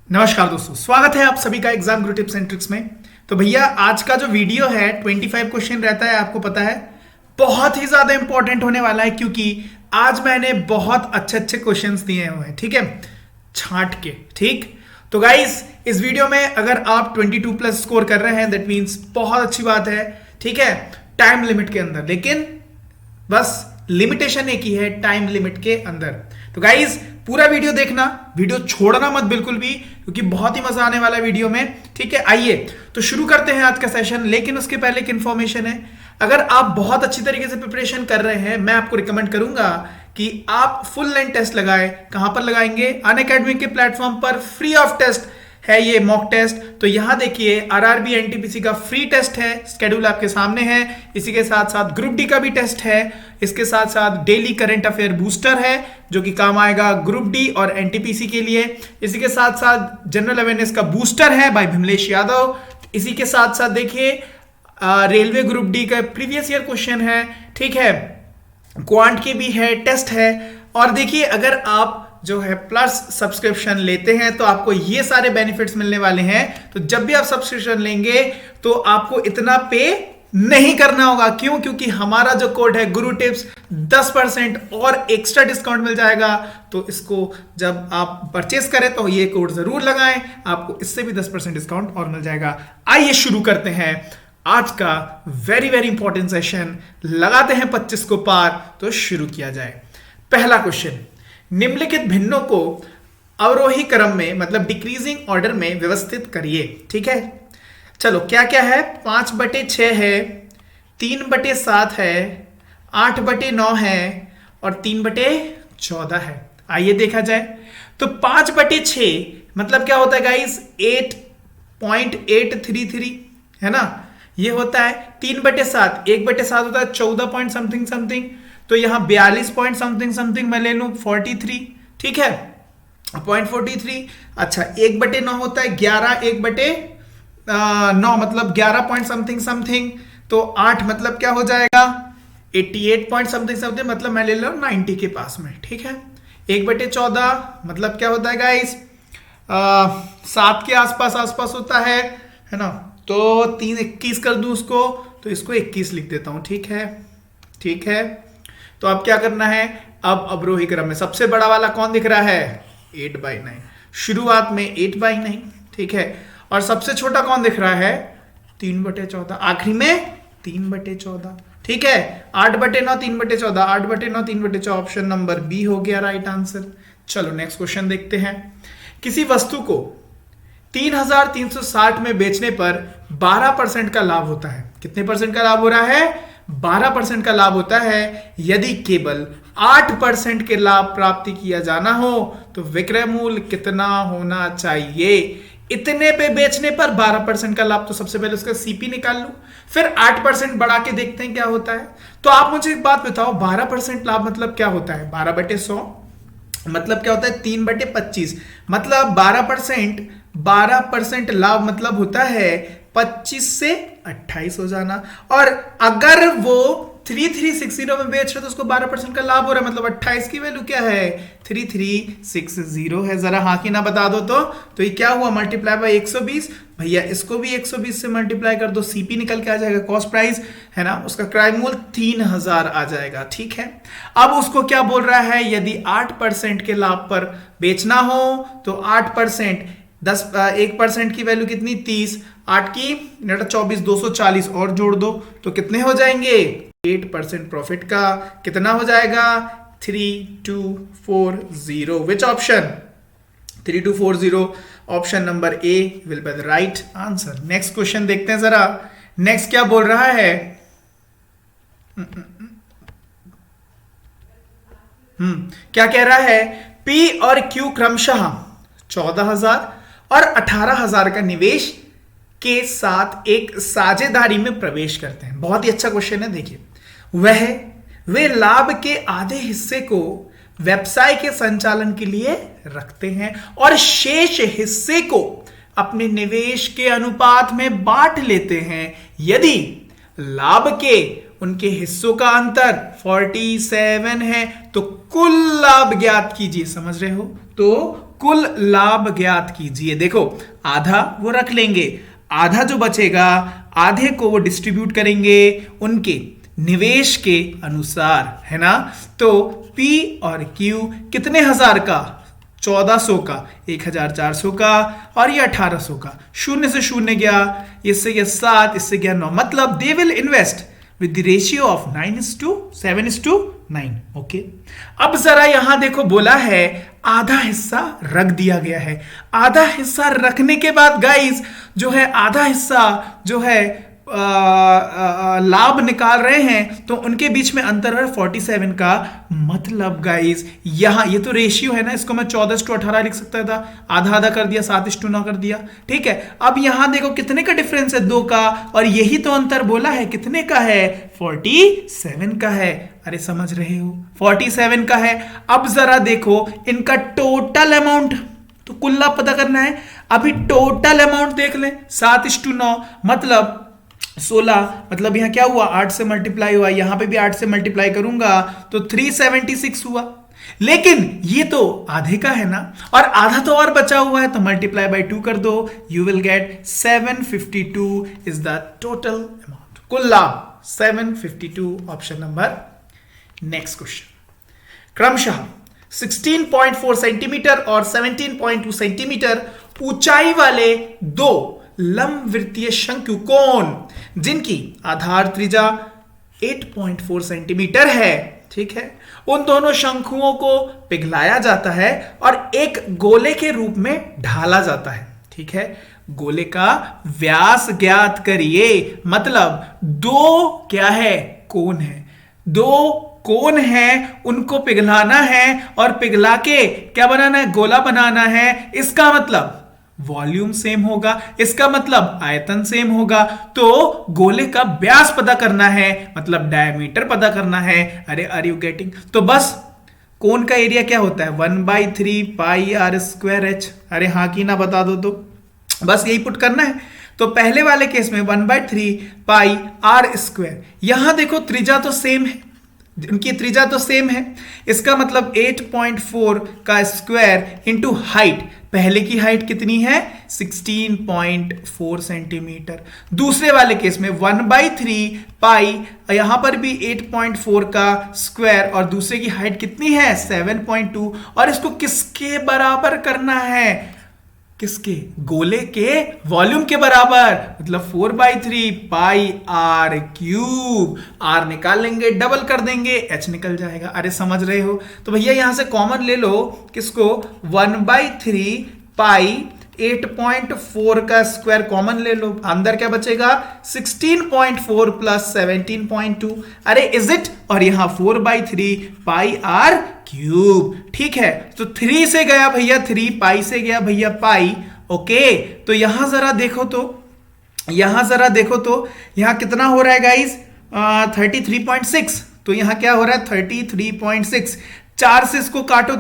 नमस्कार दोस्तों, स्वागत है आप सभी का exam Guru tips and tricks में। तो भैया आज का जो वीडियो है 25 क्वेश्चन रहता है, आपको पता है बहुत ही ज्यादा इंपॉर्टेंट होने वाला है, क्योंकि आज मैंने बहुत अच्छे अच्छे क्वेश्चंस दिए हुए हैं, ठीक है, छांट के। ठीक, तो गाइस इस वीडियो में अगर आप 22 प्लस स्कोर कर रहे हैं दैट मीन्स बहुत अच्छी बात है, ठीक है, टाइम लिमिट के अंदर। लेकिन बस लिमिटेशन एक ही है, टाइम लिमिट के अंदर। तो गाइज पूरा वीडियो देखना, वीडियो छोड़ना मत बिल्कुल भी, क्योंकि बहुत ही मजा आने वाला है वीडियो में। ठीक है, आइए तो शुरू करते हैं आज का सेशन। लेकिन उसके पहले एक इंफॉर्मेशन है, अगर आप बहुत अच्छी तरीके से प्रिपरेशन कर रहे हैं, मैं आपको रिकमेंड करूंगा कि आप फुल लेंथ टेस्ट लगाएं। कहां पर लगाएंगे? अनअकैडमी के प्लेटफॉर्म पर फ्री ऑफ टेस्ट है ये मॉक टेस्ट। तो यहां देखिए आरआरबी एनटीपीसी का फ्री टेस्ट है, स्केड्यूल आपके सामने है। इसी के साथ साथ ग्रुप डी का भी टेस्ट है, इसके साथ साथ डेली करंट अफेयर बूस्टर है जो कि काम आएगा ग्रुप डी और एनटीपीसी के लिए। इसी के साथ साथ जनरल अवेयरनेस का बूस्टर है बाय भिमलेश यादव। इसी के साथ साथ देखिए रेलवे ग्रुप डी का प्रीवियस ईयर क्वेश्चन है, ठीक है, क्वांट के भी है, टेस्ट है। और देखिए अगर आप जो है प्लस सब्सक्रिप्शन लेते हैं तो आपको ये सारे बेनिफिट्स मिलने वाले हैं। तो जब भी आप सब्सक्रिप्शन लेंगे तो आपको इतना पे नहीं करना होगा। क्यों? क्योंकि हमारा जो कोड है गुरु टिप्स 10% और एक्स्ट्रा डिस्काउंट मिल जाएगा। तो इसको जब आप परचेस करें तो ये कोड जरूर लगाएं, आपको इससे भी 10% डिस्काउंट और मिल जाएगा। आइए शुरू करते हैं आज का वेरी वेरी इंपॉर्टेंट सेशन। लगाते हैं 25 को पार, तो शुरू किया जाए। पहला क्वेश्चन, निम्नलिखित भिन्नों को अवरोही क्रम में मतलब डिक्रीजिंग ऑर्डर में व्यवस्थित करिए। ठीक है, चलो क्या क्या है? 5/6 है, 3/7 है, 8/9 है और 3/14 है। आइए देखा जाए। तो 5/6 मतलब क्या होता है गाइस? 8.833 है ना, ये होता है। 3/7 1/7 होता है 14 पॉइंट समथिंग समथिंग। तो यहां 42 पॉइंट समथिंग समथिंग मैं ले लूं 43, ठीक है, 0.43। अच्छा 1/9 होता है 11, 1/9 मतलब 11 पॉइंट समथिंग समथिंग। तो 8 मतलब क्या हो जाएगा? 88 पॉइंट समथिंग समथिंग, मतलब मैं ले लूं 90 के पास में, ठीक है। 1/14 मतलब क्या होता है गाइस? 7 के आसपास आसपास होता है ना। तो 3 21 कर दूं उसको, तो इसको 21 लिख देता हूं, ठीक है, ठीक है। तो अब क्या करना है? अब अवरोही क्रम में सबसे बड़ा वाला कौन दिख रहा है? 8/9, शुरुआत में 8/9, ठीक है। और सबसे छोटा कौन दिख रहा है? 3/14, आखिरी में 3/14, ठीक है। 8/9 3/14, 8/9 3/14, ऑप्शन नंबर बी हो गया राइट आंसर। चलो नेक्स्ट क्वेश्चन देखते हैं। किसी वस्तु को 3,360 में बेचने पर 12% का लाभ होता है। कितने परसेंट का लाभ हो रहा है? 12% का लाभ होता है। यदि केवल 8% के लाभ प्राप्ति किया जाना हो तो विक्रय मूल्य कितना होना चाहिए? इतने पे बेचने पर 12% का लाभ, तो सबसे पहले उसका सीपी निकाल लूं, फिर 8% बढ़ा के देखते हैं क्या होता है। तो आप मुझे एक बात बताओ, 12% लाभ मतलब क्या होता है? 12/100 मतलब क्या होता है? 3/25 मतलब 12% लाभ मतलब होता है 25 से 28 हो जाना। और अगर वो 3360 में बेच रहे तो उसको 12% का लाभ हो रहा है, मतलब 28 की वैल्यू क्या है? 3360 है। जरा हाँ की ना बता दो तो ये क्या हुआ? Multiply by 120। भैया इसको भी 120 से मल्टीप्लाई कर दो, सीपी निकल के आ जाएगा, कॉस्ट प्राइस है ना, उसका क्रय मूल्य 3000 आ जाएगा, ठीक है। अब उसको क्या बोल रहा है? यदि 8% के लाभ पर बेचना हो तो 8% 1% की वैल्यू कितनी? 30, 8 की 24, 240 और जोड़ दो तो कितने हो जाएंगे? 8% प्रॉफिट का कितना हो जाएगा? 3240। Which option? 3240, option number A will be the right answer. Next question देखते हैं जरा। नेक्स्ट क्या बोल रहा है? क्या कह रहा है? पी और क्यू क्रमशः 14,000 और 18,000 का निवेश के साथ एक साझेदारी में प्रवेश करते हैं। बहुत ही अच्छा क्वेश्चन है, देखिए। वे लाभ के आधे हिस्से को व्यवसाय के संचालन के लिए रखते हैं और शेष हिस्से को अपने निवेश के अनुपात में बांट लेते हैं। यदि लाभ के उनके हिस्सों का अंतर 47 है तो कुल लाभ ज्ञात कीजिए। समझ रहे हो? तो कुल लाभ ज्ञात कीजिए। देखो आधा वो रख लेंगे, आधा जो बचेगा आधे को वो डिस्ट्रीब्यूट करेंगे उनके निवेश के अनुसार, है ना। तो P और Q कितने हजार का, 1400 का, 1400 का और ये 1800 का। शून्य से शून्य गया, इससे गया 7, इससे गया 9, मतलब they will invest with the ratio of 9:7:9। Okay, अब जरा यहां देखो बोला है आधा हिस्सा रख दिया गया है। आधा हिस्सा रखने के बाद गाइस जो है आधा हिस्सा जो है लाभ निकाल रहे हैं तो उनके बीच में अंतर है 47 का। मतलब गाइस यहां ये तो रेशियो है ना, इसको मैं 14:18 लिख सकता था, आधा आधा कर दिया, 7:9 कर दिया। ठीक है, अब यहां देखो कितने का डिफरेंस है, 2 का, और यही तो अंतर बोला है कितने का है, 47 का है। अरे समझ रहे हो, 47 का है। अब जरा देखो इनका टोटल अमाउंट, तो कुल लाभ पता करना है। अभी टोटल अमाउंट देख लें, 7:9 मतलब 16, मतलब यहां क्या हुआ, 8 से मल्टीप्लाई हुआ, यहां पे भी 8 से मल्टीप्लाई करूंगा तो 376 हुआ। लेकिन ये तो आधे का है ना, और आधा तो और बचा हुआ है, तो मल्टीप्लाई बाय 2 कर दो, you will get 752 is the total amount, कुल लाभ 752, ऑप्शन नंबर। नेक्स्ट क्वेश्चन, क्रमशः 16.4 सेंटीमीटर और 17.2 सेंटीमीटर ऊंचाई वाले दो लंबवृत्तीय शंकु कोण जिनकी आधार त्रिज्या 8.4 सेंटीमीटर है, ठीक है, उन दोनों शंकुओं को पिघलाया जाता है और एक गोले के रूप में ढाला जाता है। ठीक है, गोले का व्यास ज्ञात करिए, मतलब दो क्या है, कोण है, दो कोण है, उनको पिघलाना है और पिघला के क्या बनाना है, गोला बनाना है। इसका मतलब वॉल्यूम सेम होगा, इसका मतलब आयतन सेम होगा, तो गोले का व्यास पता करना है, मतलब डायमीटर पता करना है। अरे आर यू गेटिंग? तो बस कोण का एरिया क्या होता है, 1/3 पाई r स्क्वायर h। अरे हाँ की ना बता दो तो बस यही पुट करना है। तो पहले वाले केस में 1/3 पाई r स्क्वायर, यहां देखो त्रिज्या तो सेम है, उनकी त्रिज्या तो सेम है, इसका मतलब 8.4 का स्क्वायर इंटू हाइट, पहले की हाइट कितनी है 16.4 सेंटीमीटर, दूसरे वाले केस में 1/3 पाई, यहां पर भी 8.4 का स्क्वायर और दूसरे की हाइट कितनी है 7.2, और इसको किसके बराबर करना है, किसके, गोले के वॉल्यूम के बराबर, मतलब 4/3 पाई r क्यूब, r निकाल लेंगे, डबल कर देंगे, h निकल जाएगा। अरे समझ रहे हो? तो भैया यहां से कॉमन ले लो, किसको, 1/3 पाई 8.4 का स्क्वायर कॉमन ले लो, अंदर क्या बचेगा 16.4 प्लस 17.2, अरे इज इट, और यहां 4/3 पाई r क्यूब। ठीक है, तो 3 से गया भैया 3, पाई से गया भैया पाई। ओके, तो यहां जरा देखो तो, यहां कितना हो रहा है गाइस, 33.6, तो यहां क्या हो रहा है 33.6, 4 से इसको काटो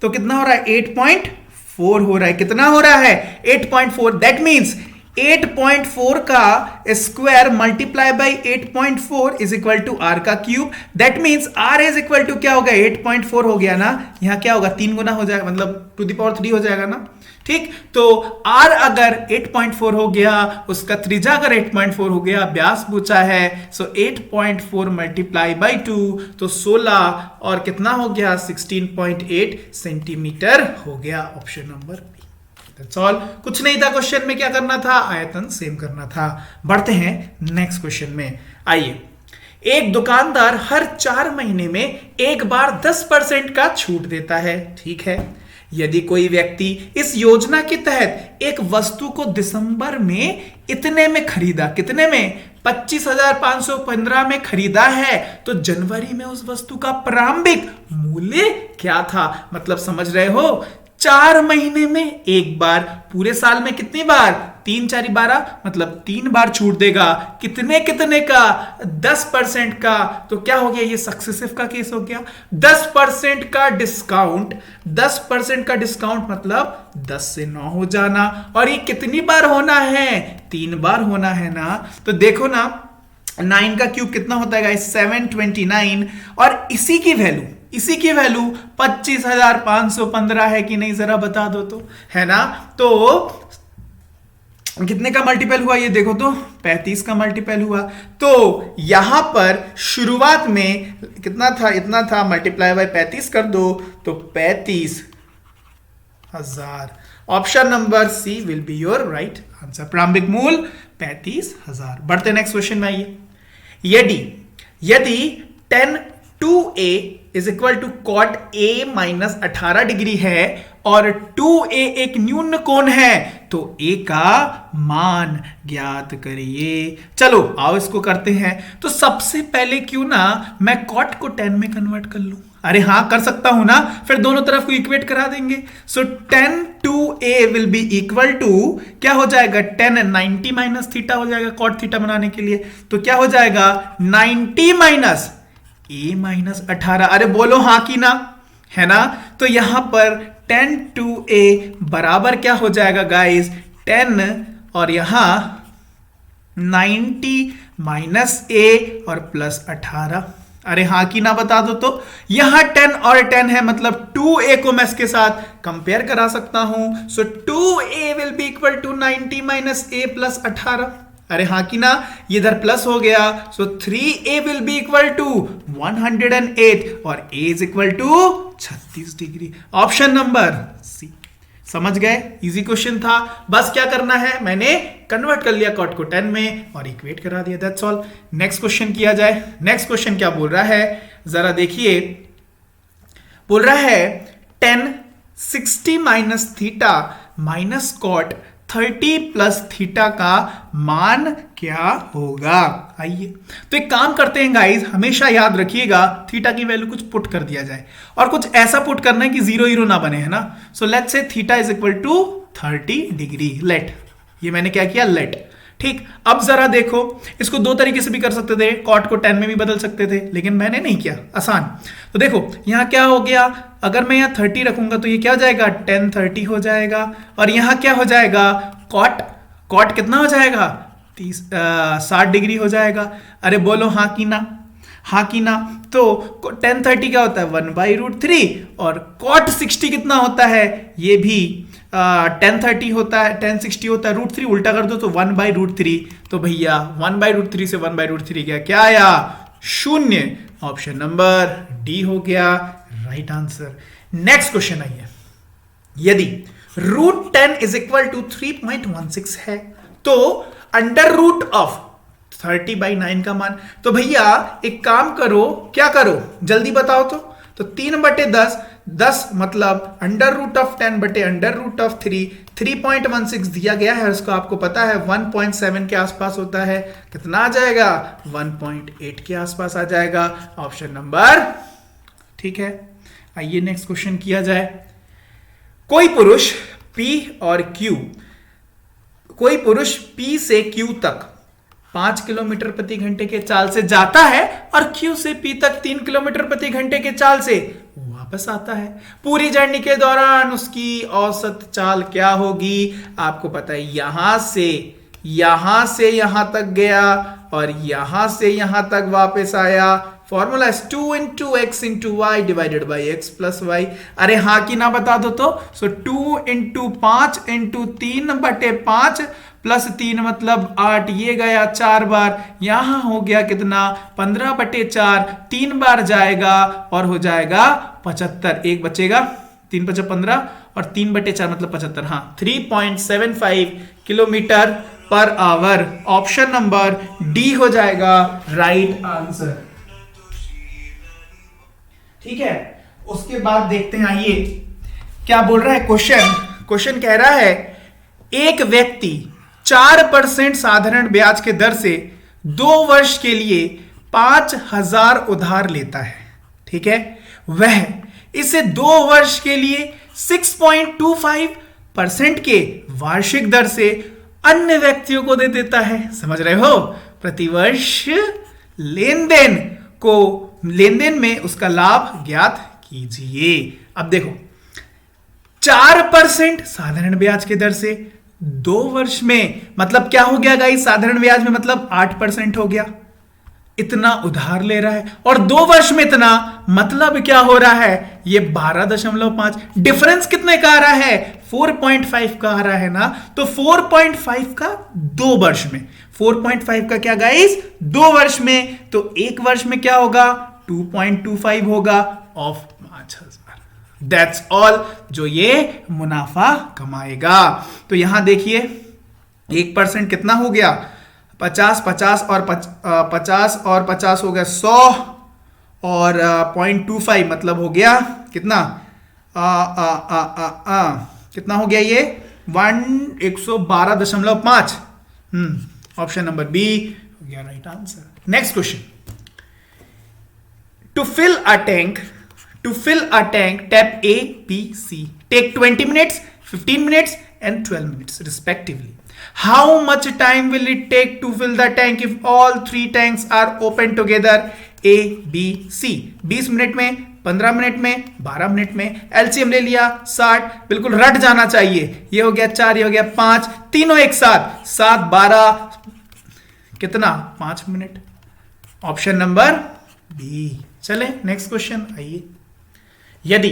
तो कितना हो रहा है 8.4 हो रहा है, कितना हो रहा है 8.4, दैट मीन्स 8.4 का square multiply by 8.4 is equal to R का cube, that means R is equal to क्या होगा 8.4 हो गया ना, यहां क्या होगा 3 गुना हो जाएगा, मतलब टू द पावर 3 हो जाएगा ना। ठीक, तो r अगर 8.4 हो गया, उसका त्रिज्या अगर 8.4 हो गया, व्यास पूछा है, सो 8.4 मल्टीप्लाई बाई 2 तो 16 और कितना हो गया 16.8 सेंटीमीटर हो गया, option number B. That's all, कुछ नहीं था क्वेश्चन में, क्या करना था, आयतन सेम करना था। बढ़ते हैं नेक्स्ट क्वेश्चन में। आइए, एक दुकानदार हर 4 महीने में एक बार 10% का छूट देता है। ठीक है, यदि कोई व्यक्ति इस योजना के तहत एक वस्तु को दिसंबर में इतने में खरीदा, कितने में 25,515 में खरीदा है, तो जनवरी में उस वस्तु का प्रारंभिक मूल्य क्या था। मतलब समझ रहे हो, 4 महीने में एक बार, पूरे साल में कितनी बार, 3 4 12, मतलब 3 बार छूट देगा, कितने कितने का 10% का, तो क्या हो गया, ये सक्सेसिव का केस हो गया। 10% का डिस्काउंट, 10% का डिस्काउंट मतलब 10 से 9 हो जाना, और ये कितनी बार होना है, 3 बार होना है ना। तो देखो ना 9 का क्यूब कितना होता है गाइस 729, और इसी की वैल्यू इसी की वैल्यू 25,515 है कि नहीं, जरा बता दो तो, है ना। तो कितने का मल्टीपल हुआ ये देखो तो, 35 का मल्टीपल हुआ। तो यहां पर शुरुआत में कितना था, इतना था, मल्टीप्लाई बाय 35 कर दो तो 35,000। Option number C will be your right answer. प्रारंभिक मूल 35,000। बढ़ते नेक्स्ट क्वेश्चन में आइए। यदि tan 2a is equal to cot a minus 18 degree है और 2a एक न्यून कोण है तो a का मान ज्ञात करिए। चलो आओ इसको करते हैं। तो सबसे पहले क्यों ना मैं cot को tan में कन्वर्ट कर लूं। अरे हाँ कर सकता हूं ना, फिर दोनों तरफ को इक्वेट करा देंगे। So tan 2a will be equal to क्या हो जाएगा, tan 90 माइनस थीटा हो जाएगा cot थीटा बनाने के लिए। तो क्या हो जाएगा 90 माइनस a माइनस 18। अरे बोलो हाँ की ना, है ना। तो यहां पर tan 2a बराबर क्या हो जाएगा गाइस, 10 और यहां 90 माइनस a और प्लस 18। अरे हाँ की ना बता दो तो। यहां 10 और 10 है मतलब 2a को मैं इसके साथ कंपेयर करा सकता हूं। So 2a will be equal to 90 minus a plus 18। अरे हाँ की ना, ये इधर प्लस हो गया। So 3a will be equal to 108 और a is equal to 36 degree. Option number C. समझ गए, इजी क्वेश्चन था। बस क्या करना है, मैंने कन्वर्ट कर लिया cot को 10 में और इक्वेट करा दिया, दैट्स ऑल। नेक्स्ट क्वेश्चन किया जाए। नेक्स्ट क्वेश्चन क्या बोल रहा है जरा देखिए। बोल रहा है tan 60 minus theta minus cot 30 plus theta का मान क्या होगा। आइए तो एक काम करते हैं गाइस, हमेशा याद रखिएगा थीटा की वैल्यू कुछ पुट कर दिया जाए और कुछ ऐसा पुट करना है कि 0 ना बने, है ना। So let's say theta is equal to 30 degree. Let, ये मैंने क्या किया, लेट। ठीक, अब जरा देखो, इसको दो तरीके से भी कर सकते थे, cot को 10 में भी बदल सकते थे, लेकिन मैंने नहीं किया, आसान। तो देखो यहां क्या हो गया, अगर मैं यहां 30 रखूंगा तो ये क्या हो जाएगा, tan 30 हो जाएगा। और यहां क्या हो जाएगा, cot कितना हो जाएगा, 60 डिग्री हो जाएगा। अरे बोलो हाँ की ना, हाँ की ना। तो tan 30 क्या होता है, 1/√3 और cot 60 कितना होता है, ये भी tan 30 होता है, tan 60 होता है, √3 उल्टा कर दो तो 1/√3। तो भैया 1/√3 से 1/√3 क्या आया, 0। ऑप्शन नंबर डी हो गया राइट आंसर। नेक्स्ट क्वेश्चन आइए। यदि √10 इज इक्वल टू 3.16 है तो अंडर रूट ऑफ 30/9 का मान। तो भैया एक काम करो, क्या करो जल्दी बताओ तो 3/10, 10 मतलब अंडर रूट ऑफ 10 बटे अंडर रूट ऑफ 3, 3.16 दिया गया है, उसको आपको पता है 1.7 के आसपास होता है, कितना आ जाएगा 1.8 के आसपास आ जाएगा। ऑप्शन नंबर ठीक है। आइए नेक्स्ट क्वेश्चन किया जाए। कोई पुरुष P से Q तक 5 किलोमीटर प्रति घंटे के चाल से जाता है और Q से P तक 3 किलोमीटर प्रति घंटे के चाल से वापस आता है। पूरी जर्नी के दौरान उसकी औसत चाल क्या होगी, आपको पता है यहां से यहां तक गया और यहां से यहां तक वापस आया। फॉर्मूला है 2 into x into y divided by x plus y. अरे हाँ की ना बता दो तो। सो 2 into 5 into 3/5 प्लस 3 मतलब 8, ये गया 4 बार, यहां हो गया कितना 15/4, 3 बार जाएगा और हो जाएगा 75, एक बचेगा 3×5 और 3/4 मतलब 75। हाँ 3.75 kilometre per hour. Option number D हो जाएगा राइट आंसर। ठीक है, उसके बाद देखते हैं, आइए क्या बोल रहा है क्वेश्चन कह रहा है एक व्यक्ति 4% साधारण ब्याज के दर से 2 वर्ष के लिए 5,000 उधार लेता है। ठीक है, वह इसे 2 वर्ष के लिए 6.25% के वार्षिक दर से अन्य व्यक्तियों को दे देता है। समझ रहे हो, प्रतिवर्ष लेनदेन में उसका लाभ ज्ञात कीजिए। अब देखो 4% साधारण ब्याज के दर से 2 वर्ष में मतलब क्या हो गया गाइस, साधारण ब्याज में मतलब 8% हो गया। इतना उधार ले रहा है और 2 वर्ष में इतना, मतलब क्या हो रहा है, ये 12.5 डिफरेंस कितने का आ रहा है, 4.5 का आ रहा है ना। तो 4.5 का 2 वर्ष में, 4.5 का क्या गाइस, 2 वर्ष में, तो 1 वर्ष में क्या होगा, 2.25 होगा ऑफ 5,000। दैट्स ऑल जो ये मुनाफा कमाएगा। तो यहां देखिए 1% कितना हो गया, 50 50 और 50 हो गया 100 और 0.25 मतलब हो गया कितना, कितना हो गया ये 112.5। ऑप्शन नंबर बी हो गया right answer. Next question, to fill a tank tap A, B, C take 20 minutes, 15 minutes and 12 minutes respectively. How much time will it take to fill the tank if all 3 tanks are open together? A, B, C 20 minute में, 15 minute में, 12 minute में। LCM ले लिया 60, बिल्कुल रट जाना चाहिए। ये हो गया 4, ये हो गया 5, तीनों एक साथ 7 12 कितना 5 मिनट। Option number B. चले नेक्स्ट क्वेश्चन आइए। यदि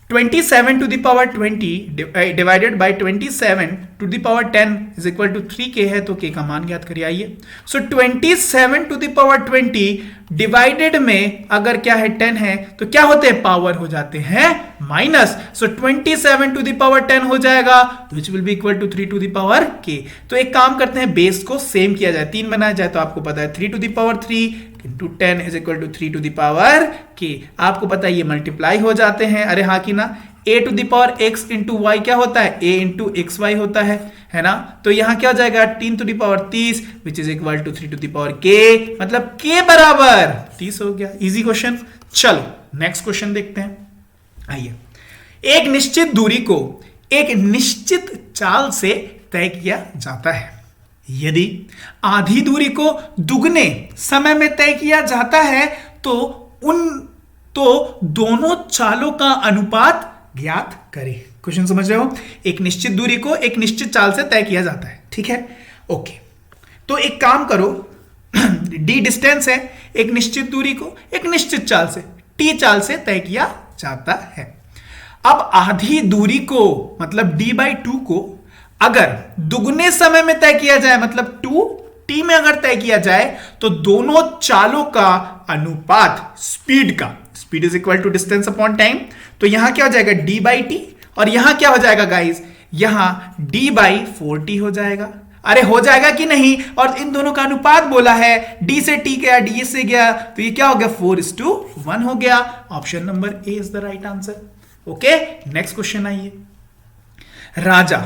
27 to the power 20 divided by 27 to the power 10 is equal to 3k है, तो k का मान ज्ञात करिए। आइए, so 27 to the power 20 divided में अगर क्या है 10 है, तो क्या होते हैं, पावर हो जाते हैं minus. So 27 to the power 10 हो जाएगा, which will be equal to 3 to the power k। तो एक काम करते हैं, बेस को सेम किया जाए, 3 बनाया जाए, तो आपको पता है 3 to the power 3 into 10 is equal to 3 to the power k। आपको पता है ये मल्टीप्लाई हो जाते हैं, अरे हाँ कि ना। a to the power x into y क्या होता है, a इंटू एक्स वाई होता है ना। तो यहां क्या हो जाएगा 3 to the power 30 which is equal to 3 to the power k, मतलब k बराबर 30 हो गया। Easy question. चलो नेक्स्ट क्वेश्चन देखते हैं। आइए, एक निश्चित दूरी को एक निश्चित चाल से तय किया जाता है। यदि आधी दूरी को दुगने समय में तय किया जाता है तो दोनों चालों का अनुपात ज्ञात करें। क्वेश्चन समझ रहे हो, एक निश्चित दूरी को एक निश्चित चाल से तय किया जाता है, ठीक है, ओके। तो एक काम करो, d डिस्टेंस है, एक निश्चित दूरी को एक निश्चित चाल से t चाल से तय किया जाता है। अब आधी दूरी को मतलब d/2 को अगर दुगने समय में तय किया जाए, मतलब 2t में अगर तय किया जाए, तो दोनों चालों का अनुपात स्पीड का, speed is equal to distance upon time, तो यहां क्या हो जाएगा d/t और यहां क्या हो जाएगा गाइस, यहां d/4t हो जाएगा। अरे हो जाएगा कि नहीं, और इन दोनों का अनुपात बोला है, d से t गया, d से गया, तो ये क्या हो गया 4:1 हो गया। Option number A is the right answer. Okay, next question आइए। राजा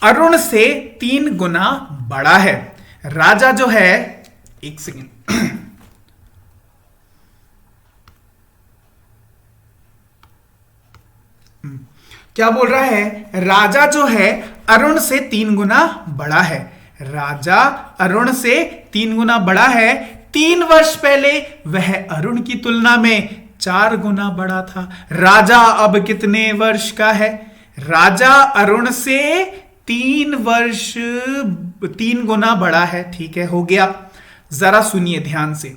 अरुण से 3 गुना बड़ा है। राजा जो है, एक सेकेंड, क्या बोल रहा है, राजा जो है अरुण से 3 गुना बड़ा है। राजा अरुण से 3 गुना बड़ा है। 3 वर्ष पहले वह अरुण की तुलना में 4 गुना बड़ा था। राजा अब कितने वर्ष का है? राजा अरुण से 3 गुना बड़ा है। ठीक है, हो गया। जरा सुनिए ध्यान से,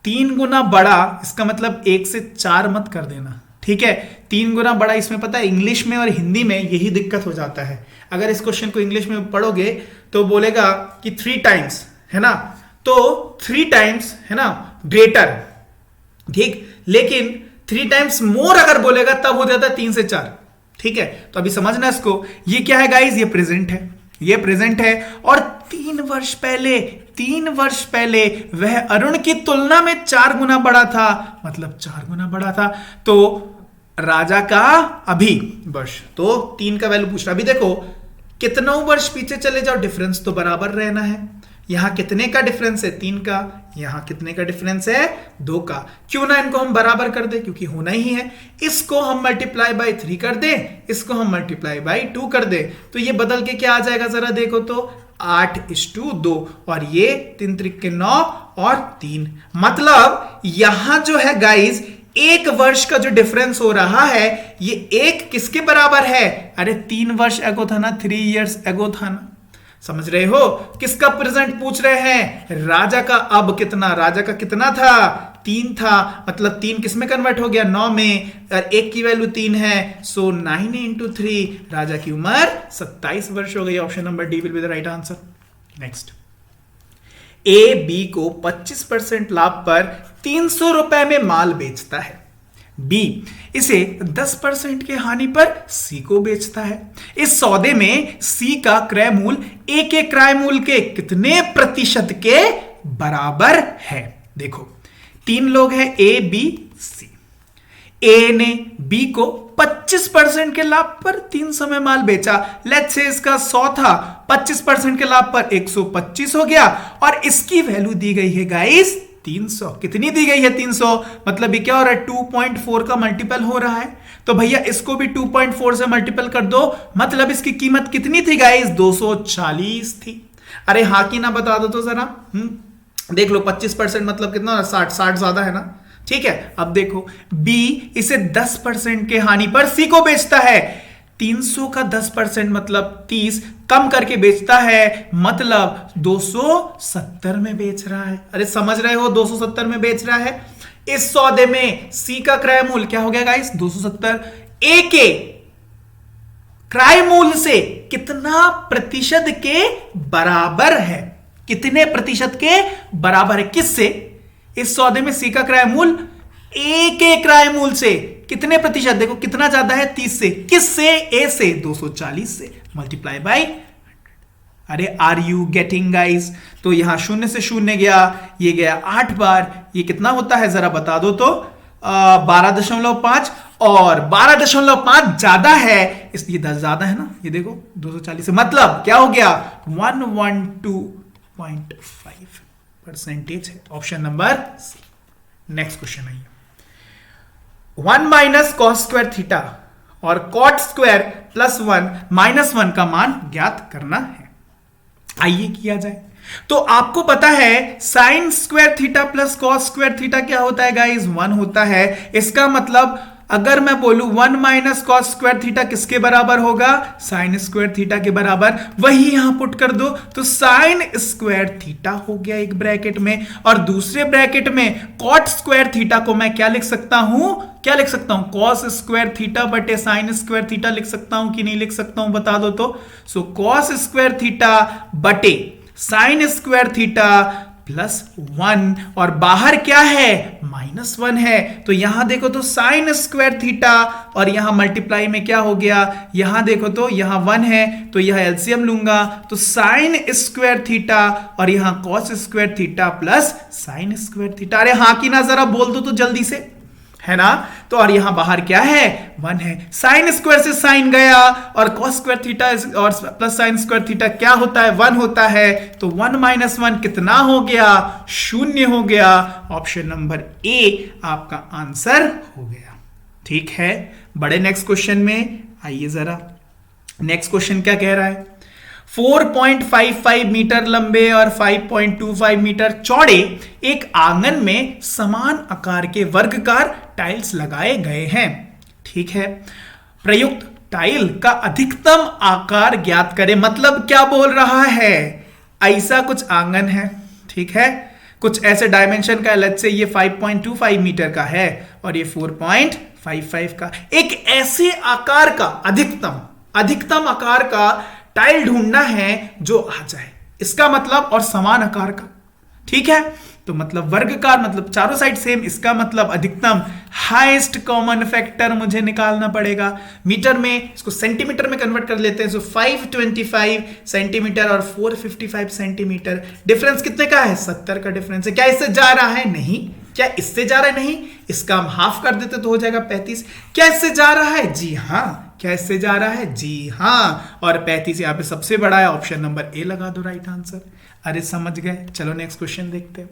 3 गुना बड़ा इसका मतलब 1 से 4 मत कर देना, ठीक है। 3 गुना बड़ा, इसमें पता है इंग्लिश में और हिंदी में यही दिक्कत हो जाता है। अगर इस क्वेश्चन को इंग्लिश में पढ़ोगे तो बोलेगा कि 3 टाइम्स, है ना, तो 3 टाइम्स है ना ग्रेटर, ठीक, लेकिन 3 टाइम्स मोर अगर बोलेगा तब हो जाता है 3 से 4, ठीक है। तो अभी समझना इसको, ये क्या है गाइस, ये प्रेजेंट है, ये प्रेजेंट है, और 3 वर्ष पहले वह अरुण की तुलना में 4 गुना बड़ा था, मतलब 4 गुना बड़ा था। तो राजा का अभी वर्ष, तो 3 का वैल्यू पूछ रहा। अभी देखो कितनों वर्ष पीछे चले जाओ, डिफरेंस तो बराबर रहना है। यहां कितने का डिफरेंस है? 3 का। यहां कितने का डिफरेंस है? 2 का। क्यों ना इनको हम बराबर कर दे, क्योंकि होना ही है। इसको हम मल्टीप्लाई बाय 3 कर दे, इसको हम मल्टीप्लाई बाय 2 कर दे, तो ये बदल के क्या आ जाएगा जरा देखो तो 8:2, और ये 3 त्रिक 9 और 3, मतलब यहां जो है गाइस 1 वर्ष का जो डिफरेंस हो रहा है, ये 1 किसके बराबर है? अरे 3 वर्ष एगो था ना, 3 इयर्स एगो था ना, समझ रहे हो? किसका प्रेजेंट पूछ रहे हैं? राजा का अब कितना, राजा का कितना था? 3 था, मतलब 3 किस में कन्वर्ट हो गया? 9 में, और 1 की वैल्यू 3 है, सो 9 इंटू 3, राजा की उम्र 27 वर्ष हो गई। Option number D will be the right answer. Next, A B को 25% लाभ पर 300 रुपए में माल बेचता है। बी इसे 10% के हानि पर सी को बेचता है। इस सौदे में सी का क्रय मूल्य ए के क्रय मूल्य के कितने प्रतिशत के बराबर है? देखो 3 लोग हैं, ए बी सी। ए ने बी को 25% के लाभ पर 300 में माल बेचा। लेट्स से इसका 100 था, 25% के लाभ पर 125 हो गया, और इसकी वैल्यू दी गई है गाइस 300। कितनी दी गई है? 300। मतलब ये क्या हो रहा है? 2.4 का मल्टीपल हो रहा है। तो भैया इसको भी 2.4 से मल्टीपल कर दो, मतलब इसकी कीमत कितनी थी गाइस? 240 थी। अरे हाँ की ना बता दो तो जरा। देख लो 25% मतलब कितना? 60 ज्यादा है ना? ठीक है, अब देखो बी इसे 10% के हानि पर सी को बेचता है। 300 का 10% मतलब 30 कम करके बेचता है, मतलब 270 में बेच रहा है। अरे समझ रहे हो? 270 में बेच रहा है। इस सौदे में सी का क्रय मूल्य क्या हो गया गाइस? 270। ए के क्रय मूल्य से कितना प्रतिशत के बराबर है? कितने प्रतिशत के बराबर है? किससे? इस सौदे में सी का क्रय मूल्य ए के क्रय मूल्य से कितने प्रतिशत? देखो कितना ज्यादा है? 30 से। किससे? ए से। 240 से मल्टीप्लाई बाय। अरे आर यू गेटिंग गाइस? तो यहां 0 से 0 गया, ये गया 8 बार, ये कितना होता है जरा बता दो तो? 12.5, और 12.5 ज्यादा है, इसलिए 10 ज्यादा है ना? ये देखो 240 से, मतलब क्या हो गया? 112.5% है। Option number C. Next question आइए। 1 माइनस कॉस स्क्वायर थीटा और कॉट स्क्वायर प्लस 1 माइनस 1 का मान ज्ञात करना है। आइए किया जाए। तो आपको पता है sine square theta plus cos square theta क्या होता है गाइस? 1 होता है। इसका मतलब अगर मैं बोलूं 1 माइनस कॉस स्क्वायर थीटा किसके बराबर होगा? साइन स्क्वायर थीटा के बराबर। वही यहां पुट कर दो तो साइन स्क्वायर थीटा हो गया एक ब्रैकेट में, और दूसरे ब्रैकेट में कॉट स्क्वायर थीटा को मैं क्या लिख सकता हूं? क्या लिख सकता हूं? कॉस स्क्वायर थीटा बटे साइन स्क्वायर थीटा लिख सकता हूं कि नहीं लिख सकता हूं? बता दो तो। सो कॉस स्क्वायर थीटा बटे साइन स्क्वायर थीटा प्लस 1, और बाहर क्या है? -1 है। तो यहां देखो तो साइन स्क्वायर थीटा, और यहां मल्टीप्लाई में क्या हो गया? यहां देखो तो यहां 1 है, तो यह एलसीएम लूंगा, तो साइन स्क्वायर थीटा, और यहां cos square theta plus sine square theta. अरे हाँ की ना जरा बोल दो तो जल्दी से, है ना? तो और यहां बाहर क्या है? 1 है। साइन स्क्वायर से साइन गया, और कॉस स्क्वायर थीटा और प्लस साइन स्क्वायर थीटा क्या होता है? 1 होता है। तो 1 माइनस 1 कितना हो गया? 0 हो गया। ऑप्शन नंबर ए आपका आंसर हो गया। ठीक है, बड़े नेक्स्ट क्वेश्चन में आइए जरा। नेक्स्ट क्वेश्चन क्या कह रहा है? 4.55 मीटर लंबे और 5.25 मीटर चौड़े एक आंगन में समान आकार के वर्गाकार टाइल्स लगाए गए हैं। ठीक है, प्रयुक्त टाइल का अधिकतम आकार ज्ञात करें। मतलब क्या बोल रहा है? ऐसा कुछ आंगन है, ठीक है, कुछ ऐसे डायमेंशन का, लेट्स से ये 5.25 मीटर का है और ये 4.55 का। एक ऐसे आकार का अधिकतम आकार का टाइल ढूंढना है जो आ जाए, इसका मतलब, और समान आकार का। ठीक है, तो मतलब वर्गकार मतलब चारों साइड सेम, इसका मतलब अधिकतम हाईएस्ट कॉमन फैक्टर मुझे निकालना पड़ेगा। मीटर में इसको सेंटीमीटर में कन्वर्ट कर लेते हैं। सो 525 सेंटीमीटर और 455 सेंटीमीटर, डिफरेंस कितने का है? 70 का डिफरेंस है। क्या इससे जा रहा है? नहीं। क्या इससे जा रहा है? नहीं। इसका हम हाफ कर देते तो हो जाएगा 35। क्या इससे जा रहा है? जी हाँ। क्या इससे जा रहा है? जी हाँ। और 35 यहां पे सबसे बड़ा है। ऑप्शन नंबर ए लगा दो राइट आंसर। अरे समझ गए। चलो नेक्स्ट क्वेश्चन देखते हैं।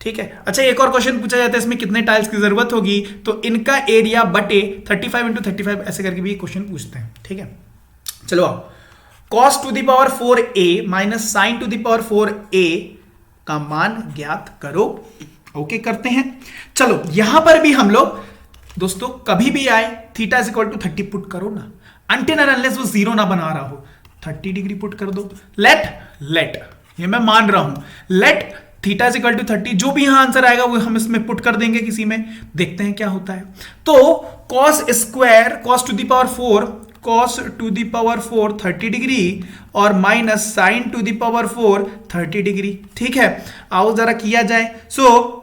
ठीक है, अच्छा एक और क्वेश्चन पूछा जाता है, इसमें कितने टाइल्स की जरूरत होगी? तो इनका एरिया बटे 35 इंटू 35 ऐसे करके भी क्वेश्चन पूछते हैं। ठीक है, चलो आओ। cos to the power 4a minus sine to the power 4a का मान ज्ञात करो। ओके करते हैं। चलो यहां पर भी हम लोग दोस्तों कभी भी आए theta is equal to 30 put करो ना, अनटिल एंड अनलेस वो जीरो ना बना रहा हो। 30 डिग्री पुट कर दो। लेट ये मैं मान रहा हूं, let theta is equal to 30, जो भी यहां आंसर आएगा वो हम इसमें पुट कर देंगे किसी में, देखते हैं क्या होता है। तो cos square cos to the power 4 30 degree और minus sine to the power 4 30 degree. ठीक है, आओ जरा किया जाए। सो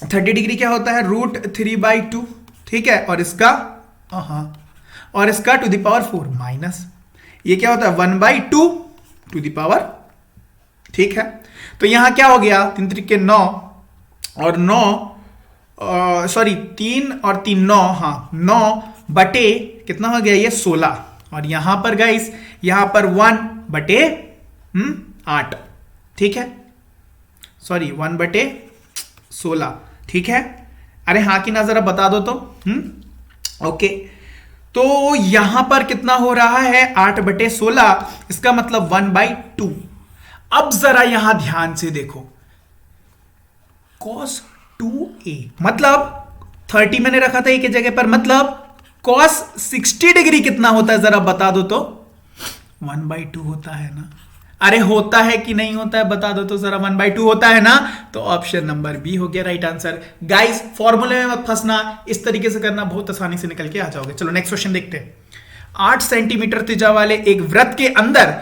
30 डिग्री क्या होता है, √3/2। ठीक है, और इसका टू द पावर 4 माइनस ये क्या होता है 1/2 टू द पावर। ठीक है, तो यहां क्या हो गया, 3 त्रिके 9 और 9 सॉरी 3 और 3 9, हाँ 9 बटे कितना हो गया ये 16, और यहां पर गाइस यहां पर 1/8। ठीक है, सॉरी 1/16। ठीक है, अरे हाँ कि ना जरा बता दो तो। ओके, तो यहां पर कितना हो रहा है 8/16, इसका मतलब 1/2। अब जरा यहां ध्यान से देखो, cos 2a मतलब 30 मैंने रखा था एक जगह पर, मतलब cos 60 डिग्री कितना होता है जरा बता दो तो। 1/2 होता है ना, अरे होता है कि नहीं होता है बता दो तो जरा। 1/2 होता है ना, तो ऑप्शन नंबर बी हो गया राइट आंसर। गाइस फॉर्मूले में मत फंसना, इस तरीके से करना बहुत आसानी से निकल के आ जाओगे। चलो नेक्स्ट क्वेश्चन देखते हैं। 8 सेंटीमीटर त्रिज्या वाले एक वृत्त के अंदर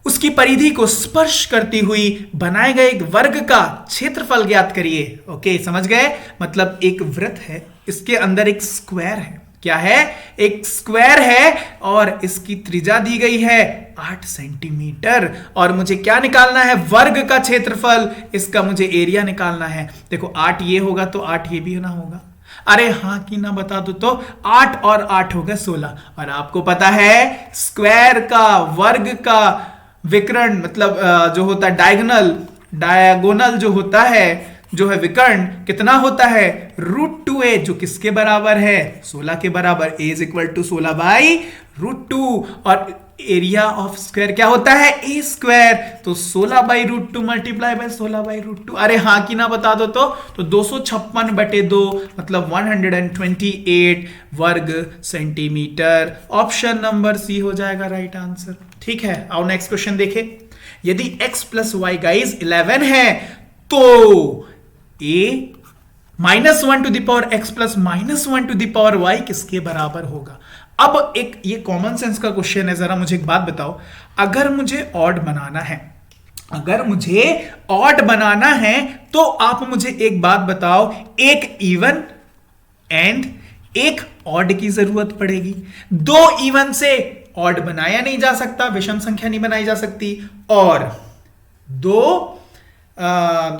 उसकी परिधि को स्पर्श करती हुई बनाए गए एक वर्ग का क्षेत्रफल ज्ञात करिए। ओके, समझ गए, मतलब एक वृत्त है, इसके अंदर एक स्क्वायर है। क्या है, एक स्क्वायर है और इसकी त्रिज्या दी गई है 8 सेंटीमीटर, और मुझे क्या निकालना है, वर्ग का क्षेत्रफल, इसका मुझे एरिया निकालना है। देखो 8 ये होगा तो 8 ये भी ना होगा, अरे हाँ कि ना बता दो तो। 8 और 8 हो गए 16, और आपको पता है स्क्वायर का वर्ग का विकर्ण मतलब जो होता है डायगोनल जो होता है, जो है विकर्ण कितना होता है √2a, जो किसके बराबर है 16 के बराबर। a इज इक्वल टू 16/√2, और एरिया ऑफ स्क्वायर क्या होता है a स्क्वायर, तो 16/√2 मल्टीप्लाई बाय 16/√2। अरे हाँ कि ना बता दो तो 256/2 मतलब 128 वर्ग सेंटीमीटर। ऑप्शन नंबर सी हो जाएगा राइट आंसर। ठीक है, आओ नेक्स्ट क्वेश्चन देखें। यदि x प्लस वाई गाइज 11 है तो a -1 to the power x plus -1 to the power y किसके बराबर होगा। अब एक ये कॉमन सेंस का क्वेश्चन है, जरा मुझे एक बात बताओ, अगर मुझे ऑड बनाना है तो आप मुझे एक बात बताओ, एक इवन एंड एक ऑड की जरूरत पड़ेगी। 2 इवन से ऑड बनाया नहीं जा सकता, विषम संख्या नहीं बनाई जा सकती, और 2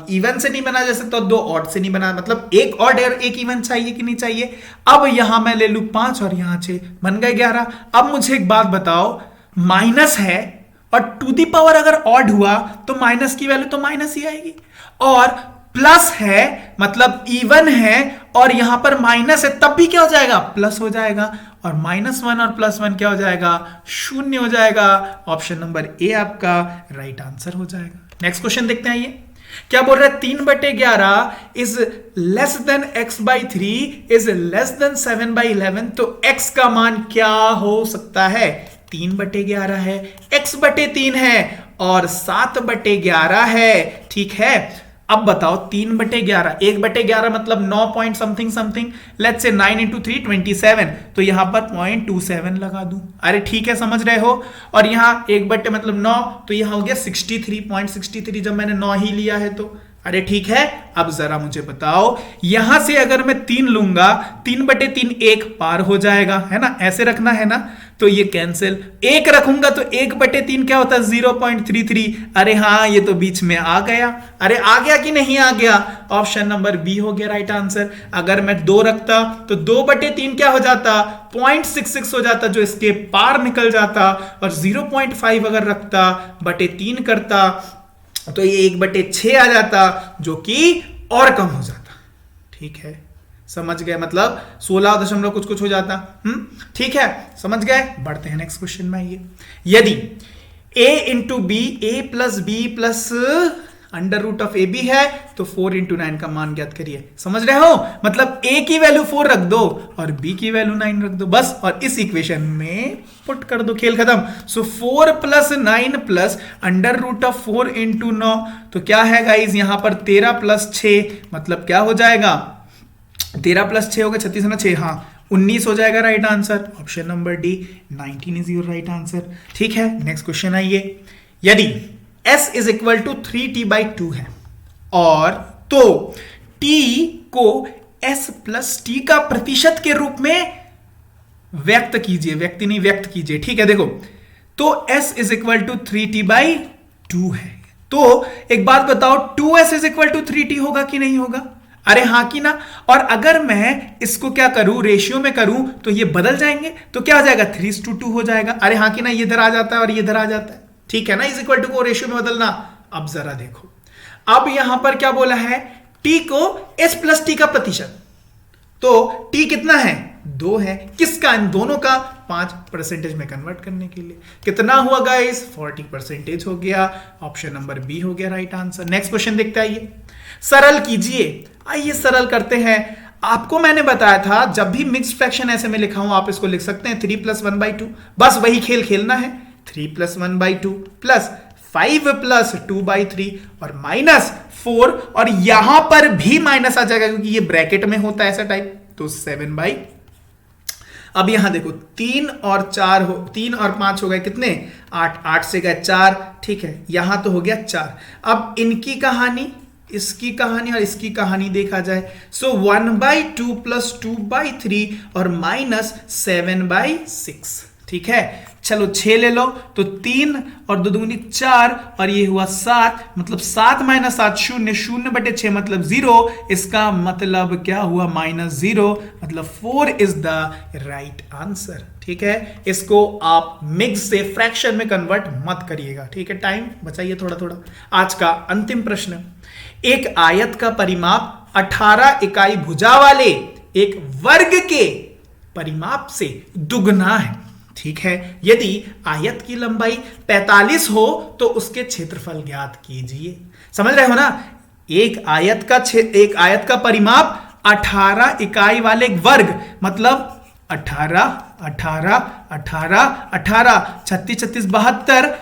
इवन से नहीं बनाया जा सकता, 2 ऑड से नहीं बना, मतलब एक ऑड और एक इवन चाहिए कि नहीं चाहिए। अब यहां मैं ले लू 5 और यहां 6, बन गए 11। अब मुझे एक बात बताओ, माइनस है और टू दी पावर अगर ऑड हुआ तो माइनस की वैल्यू तो माइनस ही आएगी, और प्लस है मतलब इवन है और यहां पर माइनस है तब भी क्या हो जाएगा प्लस हो जाएगा, और -1 और +1 क्या हो जाएगा 0 हो जाएगा। ऑप्शन नंबर ए आपका राइट आंसर हो जाएगा। नेक्स्ट क्वेश्चन देखते हैं, ये क्या बोल रहा है, 3/11 is less than x/3 is less than 7/11, तो x का मान क्या हो सकता है, 3/11 है, x/3 है और 7/11 है। ठीक है, अब बताओ 3/11, 1/11 मतलब 9 पॉइंट समथिंग, लेट्स से 9 × 3 27, तो यहां पर 0.27 लगा दूं। अरे ठीक है, समझ रहे हो, और यहां 1/, मतलब 9, तो यहां हो गया 63.63 जब मैंने 9 ही लिया है तो। अरे ठीक है, अब जरा मुझे बताओ, यहां से अगर मैं 3 लूंगा 3/3 1 पार हो जाएगा, है ना, ऐसे रखना है ना, तो ये कैंसिल। 1 रखूंगा तो 1/3 क्या होता है 0.33। अरे हाँ, ये तो बीच में आ गया। अरे आ गया कि नहीं आ गया, ऑप्शन नंबर बी हो गया राइट आंसर। अगर मैं 2 रखता तो 2/3 क्या हो जाता 0.66 हो जाता, जो इसके पार निकल जाता, और 0.5 अगर रखता बटे 3 करता तो ये 1/6 आ जाता, जो कि और कम हो जाता। ठीक है, समझ गए, मतलब 16 दशमलव कुछ हो जाता। ठीक है, समझ गए। बढ़ते हैं नेक्स्ट क्वेश्चन में। ये यदि a × b a + b + under root of A B है तो 4 इंटू 9 का मान ज्ञात करिए। समझ रहे हो, मतलब a की वैल्यू 4 रख दो और b की वैल्यू 9 रख दो बस, और इस इक्वेशन में पुट कर दो, खेल खत्म। So 4 plus 9 plus under root of 4 into 9, तो क्या है गाइज यहाँ पर 13 प्लस 6, मतलब क्या हो जाएगा 13 प्लस 6 होगा 36 ना 6, हाँ 19 हो जाएगा right answer. Option number D 19 is your right answer. ठीक है, नेक्स्ट क्वेश्चन आइए। यदि s is equal to 3t/2 है और तो t को s प्लस t का प्रतिशत के रूप में व्यक्त कीजिए, व्यक्ति नहीं व्यक्त कीजिए। ठीक है, देखो तो s is equal to 3t/2 है, तो एक बात बताओ 2s is equal to 3t होगा कि नहीं होगा? अरे हाँ कि ना। और अगर मैं इसको क्या करूं, रेशियो में करूं, तो ये बदल जाएंगे, तो क्या हो जाएगा 3:2 हो जाएगा। अरे हाँ कि ना, ये इधर आ जाता है और ये इधर आ जाता है। ठीक है ना, इज इक्वल टू को रेशियो में बदलना। अब जरा देखो, अब यहां पर क्या बोला है, t को s प्लस टी का प्रतिशत, तो t कितना है 2 है, किसका, इन दोनों का 5% में कन्वर्ट करने के लिए। कितना हुआ गाइस 40% हो गया। ऑप्शन नंबर बी हो गया राइट आंसर। नेक्स्ट क्वेश्चन देखते आइए, सरल कीजिए। आइए सरल करते हैं। आपको मैंने बताया था जब भी मिक्स्ड फ्रैक्शन ऐसे में लिखा हूं आप इसको लिख सकते हैं 3 + 1/2, बस वही खेल खेलना है। 3 + 1/2 प्लस 5 + 2/3 और -4, और यहां पर भी माइनस आ जाएगा क्योंकि ये ब्रैकेट में होता है ऐसा टाइप, तो 7/। अब यहां देखो 3 और 5 हो गए कितने 8, 8 से गए 4। ठीक है, यहां तो हो गया 4। अब इनकी कहानी, इसकी कहानी और इसकी कहानी देखा जाए, सो 1/2 प्लस 2/3 और -7/6। ठीक है, चलो 6 ले लो, तो 3 और 2 दूनी 4 और ये हुआ 7, मतलब 7 - 7 0, 0/6 मतलब 0। इसका मतलब क्या हुआ -0, मतलब 4 इज द राइट आंसर। ठीक है, इसको आप मिक्स से फ्रैक्शन में कन्वर्ट मत करिएगा। ठीक है, टाइम बचाइए थोड़ा थोड़ा। आज का अंतिम प्रश्न, एक आयत का परिमाप 18 इकाई भुजा वाले एक वर्ग के परिमाप से दुगना है। ठीक है, यदि आयत की लंबाई 45 हो तो उसके क्षेत्रफल ज्ञात कीजिए। समझ रहे हो ना, एक आयत का परिमाप 18 इकाई वाले वर्ग, मतलब 18 18 18 18 36 36 72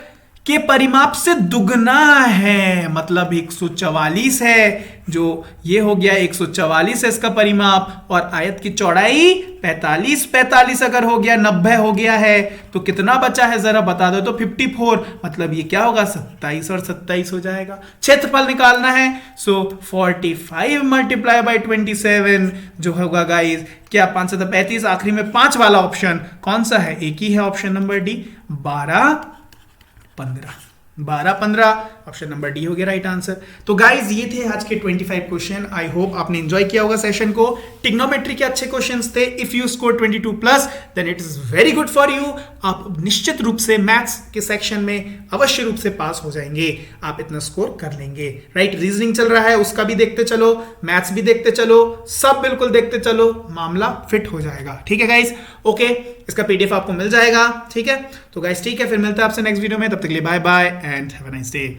के परिमाप से दुगना है, मतलब 144 है। जो ये हो गया 144 है इसका परिमाप, और आयत की चौड़ाई 45 अगर हो गया, 90 हो गया है, तो कितना बचा है जरा बता दो। तो 54, मतलब ये क्या होगा 27 और 27 हो जाएगा। क्षेत्रफल निकालना है, सो 45 × 27 जो होगा गाइस क्या 5 से 35, आखिरी में 5 वाला ऑप्शन कौन सा है, एक ही है, option number D 12-15। Option number D हो गया राइट आंसर। तो गाइज ये थे आज के 25 क्वेश्चन। आई होप आपने एंजॉय किया होगा सेशन को। टिग्नोमेट्री के अच्छे क्वेश्चंस थे। If you score 22+ then it is very good for you. आप निश्चित रूप से मैथ्स के सेक्शन में अवश्य रूप से पास हो जाएंगे, आप इतना स्कोर कर लेंगे। राइट, रीजनिंग चल रहा है उसका भी देखते चलो, मैथ्स भी देखते चलो, सब बिल्कुल देखते चलो, मामला फिट हो जाएगा। ठीक है गाइज, ओके, इसका पीडीएफ आपको मिल जाएगा। ठीक है, तो गाइज ठीक है, फिर मिलते हैं आपसे नेक्स्ट वीडियो में। तब तक के लिए bye bye and have a nice day.